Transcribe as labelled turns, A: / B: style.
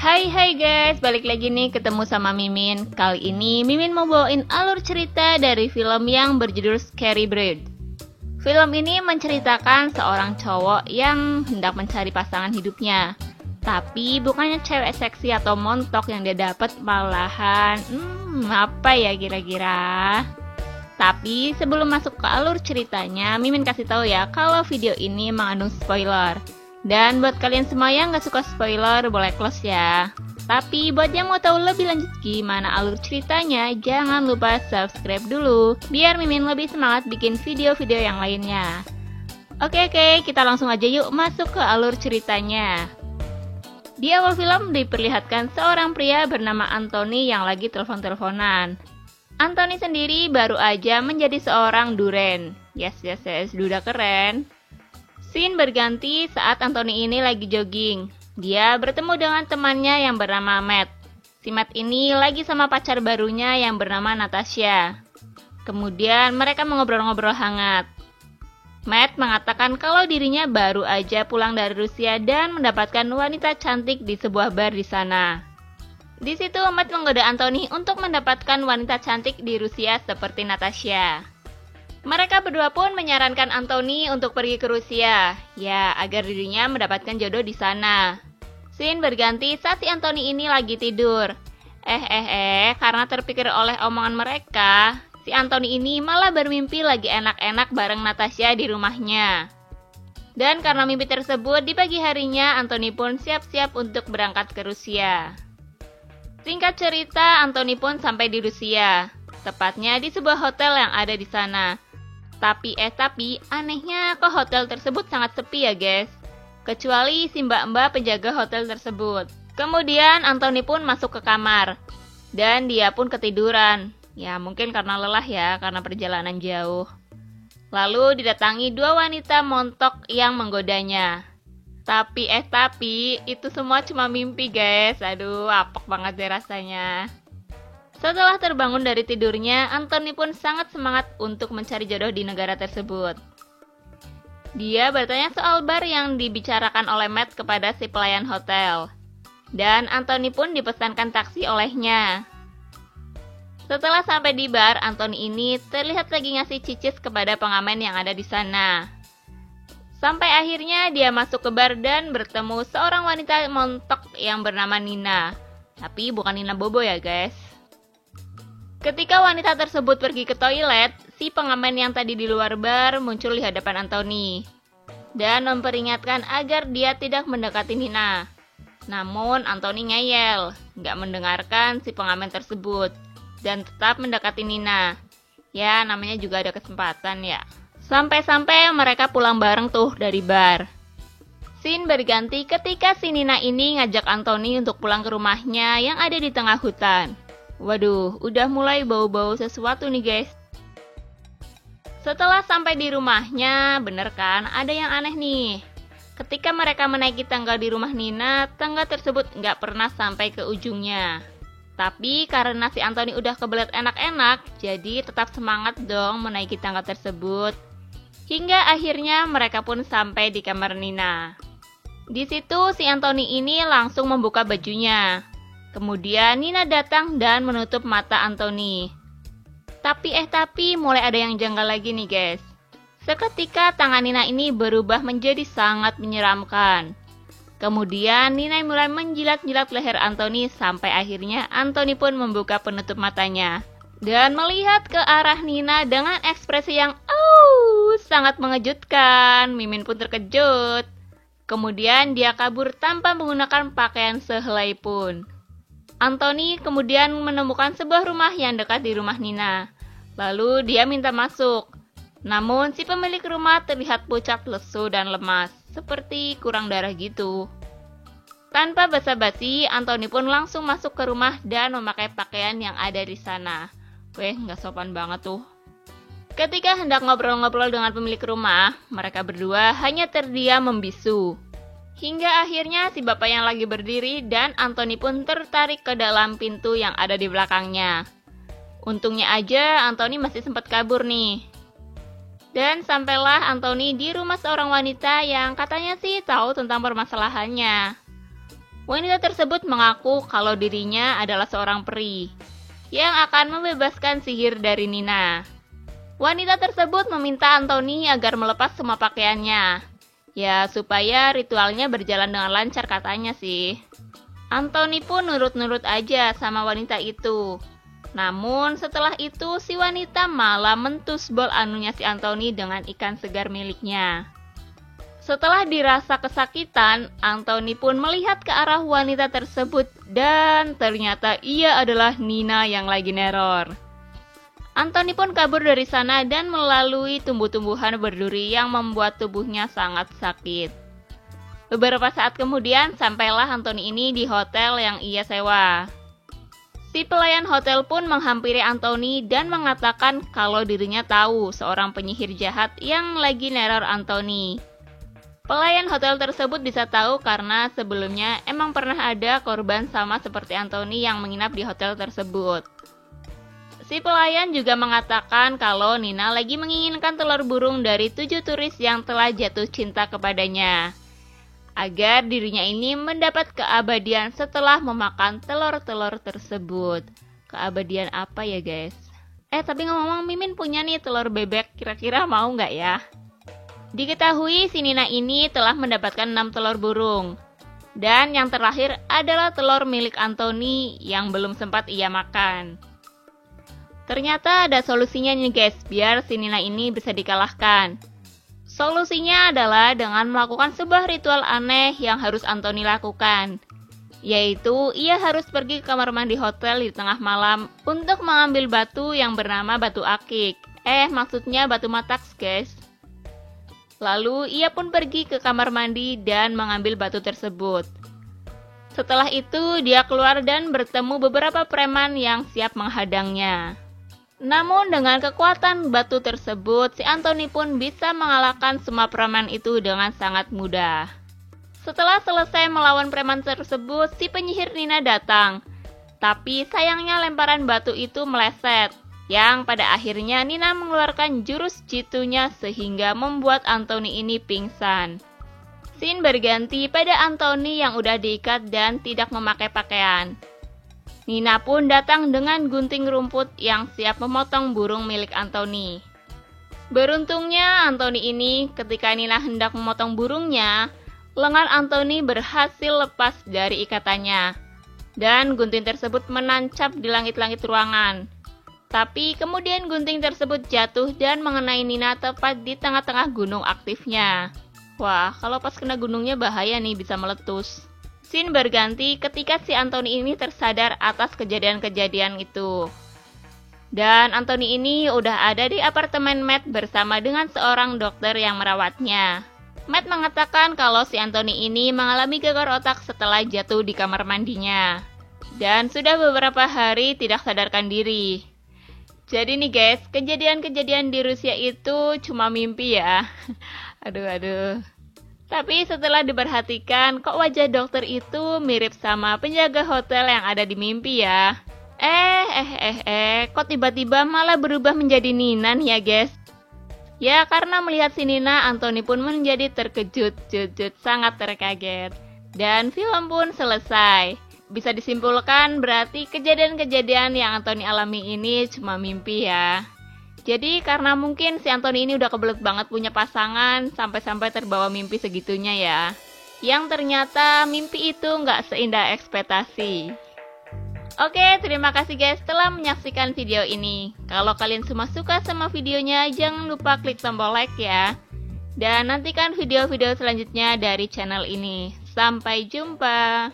A: Hai guys, balik lagi nih ketemu sama Mimin. Kali ini Mimin mau bawain alur cerita dari film yang berjudul Scary Bird. Film ini menceritakan seorang cowok yang hendak mencari pasangan hidupnya. Tapi bukannya cewek seksi atau montok yang dia dapat, malahan apa ya kira-kira? Tapi sebelum masuk ke alur ceritanya, Mimin kasih tahu ya kalau video ini mengandung spoiler. Dan buat kalian semua yang gak suka spoiler, boleh close ya. Tapi buat yang mau tahu lebih lanjut gimana alur ceritanya, jangan lupa subscribe dulu, biar Mimin lebih semangat bikin video-video yang lainnya. Oke, kita langsung aja yuk masuk ke alur ceritanya. Di awal film diperlihatkan seorang pria bernama Anthony yang lagi telepon-teleponan. Anthony sendiri baru aja menjadi seorang duren. Yes, duda keren. Scene berganti saat Anthony ini lagi jogging. Dia bertemu dengan temannya yang bernama Matt. Si Matt ini lagi sama pacar barunya yang bernama Natasha. Kemudian mereka mengobrol-ngobrol hangat. Matt mengatakan kalau dirinya baru aja pulang dari Rusia dan mendapatkan wanita cantik di sebuah bar di sana. Di situ Matt menggoda Anthony untuk mendapatkan wanita cantik di Rusia seperti Natasha. Mereka berdua pun menyarankan Anthony untuk pergi ke Rusia, ya agar dirinya mendapatkan jodoh di sana. Scene berganti saat si Anthony ini lagi tidur. Karena terpikir oleh omongan mereka, si Anthony ini malah bermimpi lagi enak-enak bareng Natasha di rumahnya. Dan karena mimpi tersebut, di pagi harinya Anthony pun siap-siap untuk berangkat ke Rusia. Singkat cerita, Anthony pun sampai di Rusia, tepatnya di sebuah hotel yang ada di sana. Tapi anehnya kok hotel tersebut sangat sepi ya guys. Kecuali si mbak-mbak penjaga hotel tersebut. Kemudian Anthony pun masuk ke kamar. Dan dia pun ketiduran. Ya mungkin karena lelah ya, karena perjalanan jauh. Lalu didatangi dua wanita montok yang menggodanya. Tapi itu semua cuma mimpi guys. Aduh, apek banget deh rasanya. Setelah terbangun dari tidurnya, Anthony pun sangat semangat untuk mencari jodoh di negara tersebut. Dia bertanya soal bar yang dibicarakan oleh Matt kepada si pelayan hotel. Dan Anthony pun dipesankan taksi olehnya. Setelah sampai di bar, Anthony ini terlihat lagi ngasih cicis kepada pengamen yang ada di sana. Sampai akhirnya dia masuk ke bar dan bertemu seorang wanita montok yang bernama Nina. Tapi bukan Nina Bobo ya guys. Ketika wanita tersebut pergi ke toilet, si pengamen yang tadi di luar bar muncul di hadapan Anthony dan memperingatkan agar dia tidak mendekati Nina. Namun Anthony ngeyel, nggak mendengarkan si pengamen tersebut dan tetap mendekati Nina. Ya, namanya juga ada kesempatan ya. Sampai-sampai mereka pulang bareng tuh dari bar. Scene berganti ketika si Nina ini ngajak Anthony untuk pulang ke rumahnya yang ada di tengah hutan. Waduh, udah mulai bau-bau sesuatu nih guys. Setelah sampai di rumahnya, bener kan, ada yang aneh nih. Ketika mereka menaiki tangga di rumah Nina, tangga tersebut nggak pernah sampai ke ujungnya. Tapi karena si Anthony udah kebelet enak-enak, jadi tetap semangat dong menaiki tangga tersebut. Hingga akhirnya mereka pun sampai di kamar Nina. Di situ si Anthony ini langsung membuka bajunya. Kemudian Nina datang dan menutup mata Anthony. Tapi mulai ada yang janggal lagi nih guys. Seketika tangan Nina ini berubah menjadi sangat menyeramkan. Kemudian Nina mulai menjilat-jilat leher Anthony sampai akhirnya Anthony pun membuka penutup matanya. Dan melihat ke arah Nina dengan ekspresi yang sangat mengejutkan. Mimin pun terkejut. Kemudian dia kabur tanpa menggunakan pakaian sehelai pun. Anthony kemudian menemukan sebuah rumah yang dekat di rumah Nina. Lalu dia minta masuk. Namun si pemilik rumah terlihat pucat, lesu, dan lemas. Seperti kurang darah gitu. Tanpa basa-basi, Anthony pun langsung masuk ke rumah dan memakai pakaian yang ada di sana. Nggak sopan banget tuh. Ketika hendak ngobrol-ngobrol dengan pemilik rumah, mereka berdua hanya terdiam membisu. Hingga akhirnya si bapak yang lagi berdiri dan Anthony pun tertarik ke dalam pintu yang ada di belakangnya. Untungnya aja Anthony masih sempat kabur nih. Dan sampailah Anthony di rumah seorang wanita yang katanya sih tahu tentang permasalahannya. Wanita tersebut mengaku kalau dirinya adalah seorang peri yang akan membebaskan sihir dari Nina. Wanita tersebut meminta Anthony agar melepas semua pakaiannya, ya supaya ritualnya berjalan dengan lancar katanya sih. Anthony pun nurut-nurut aja sama wanita itu. Namun setelah itu si wanita malah mentus bol anunya si Anthony dengan ikan segar miliknya. Setelah dirasa kesakitan, Anthony pun melihat ke arah wanita tersebut dan ternyata ia adalah Nina yang lagi neror. Anthony pun kabur dari sana dan melalui tumbuh-tumbuhan berduri yang membuat tubuhnya sangat sakit. Beberapa saat kemudian sampailah Anthony ini di hotel yang ia sewa. Si pelayan hotel pun menghampiri Anthony dan mengatakan kalau dirinya tahu seorang penyihir jahat yang lagi neror Anthony. Pelayan hotel tersebut bisa tahu karena sebelumnya emang pernah ada korban sama seperti Anthony yang menginap di hotel tersebut. Si pelayan juga mengatakan kalau Nina lagi menginginkan telur burung dari 7 turis yang telah jatuh cinta kepadanya, agar dirinya ini mendapat keabadian setelah memakan telur-telur tersebut. Keabadian apa ya guys? Tapi ngomong-ngomong, Mimin punya nih telur bebek, kira-kira mau nggak ya? Diketahui si Nina ini telah mendapatkan 6 telur burung. Dan yang terakhir adalah telur milik Anthony yang belum sempat ia makan. Ternyata ada solusinya nih guys, biar si Nina ini bisa dikalahkan. Solusinya adalah dengan melakukan sebuah ritual aneh yang harus Anthony lakukan. Yaitu, ia harus pergi ke kamar mandi hotel di tengah malam untuk mengambil batu yang bernama batu akik. Maksudnya batu mataks guys. Lalu, ia pun pergi ke kamar mandi dan mengambil batu tersebut. Setelah itu, dia keluar dan bertemu beberapa preman yang siap menghadangnya. Namun dengan kekuatan batu tersebut, si Anthony pun bisa mengalahkan semua preman itu dengan sangat mudah. Setelah selesai melawan preman tersebut, si penyihir Nina datang. Tapi sayangnya lemparan batu itu meleset, yang pada akhirnya Nina mengeluarkan jurus jitunya sehingga membuat Anthony ini pingsan. Scene berganti pada Anthony yang udah diikat dan tidak memakai pakaian. Nina pun datang dengan gunting rumput yang siap memotong burung milik Anthony. Beruntungnya Anthony ini ketika Nina hendak memotong burungnya, lengan Anthony berhasil lepas dari ikatannya. Dan gunting tersebut menancap di langit-langit ruangan. Tapi kemudian gunting tersebut jatuh dan mengenai Nina tepat di tengah-tengah gunung aktifnya. Wah, kalau pas kena gunungnya bahaya nih, bisa meletus. Scene berganti ketika si Anthony ini tersadar atas kejadian-kejadian itu. Dan Anthony ini udah ada di apartemen Matt bersama dengan seorang dokter yang merawatnya. Matt mengatakan kalau si Anthony ini mengalami gegar otak setelah jatuh di kamar mandinya. Dan sudah beberapa hari tidak sadarkan diri. Jadi nih guys, kejadian-kejadian di Rusia itu cuma mimpi ya. Aduh. Tapi setelah diperhatikan, kok wajah dokter itu mirip sama penjaga hotel yang ada di mimpi ya. Kok tiba-tiba malah berubah menjadi Nina nih ya guys. Ya karena melihat si Nina, Anthony pun menjadi terkejut, sangat terkaget. Dan film pun selesai. Bisa disimpulkan berarti kejadian-kejadian yang Anthony alami ini cuma mimpi ya. Jadi karena mungkin si Anthony ini udah kebelet banget punya pasangan sampai-sampai terbawa mimpi segitunya ya. Yang ternyata mimpi itu nggak seindah ekspektasi. Oke, terima kasih guys telah menyaksikan video ini. Kalau kalian semua suka sama videonya, jangan lupa klik tombol like ya. Dan nantikan video-video selanjutnya dari channel ini. Sampai jumpa.